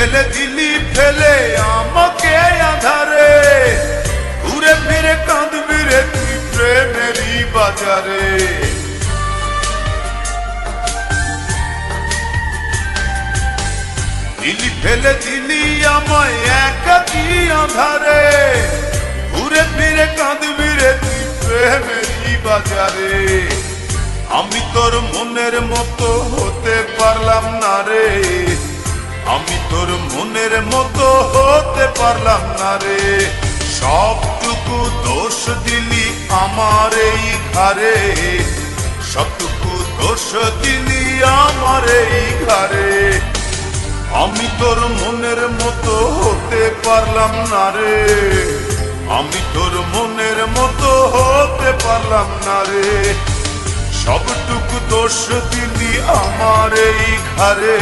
ফেলে দিলি ফেলে আমাকে আধারে, ঘুরে ফিরে কাঁদবি রে তুই প্রেমেরই বাজারে। দিলি ফেলে দিলি আমায় একাকী আধারে, ঘুরে ফিরে কাঁদবি রে তুই প্রেমেরই বাজারে। আমি তোর মনের মতো হতে পারলাম না রে, আমি তোর মনের মতো হতে পারলাম না রে। সবটুকু দোষ দিলি আমার এই ঘরে, সবটুকু দোষ দিলি আমার এই ঘরে। আমি তোর মনের মতো হতে পারলাম না রে, আমি তোর মনের মতো হতে পারলাম না রে। সবটুকু দোষ দিলি আমার এই ঘরে।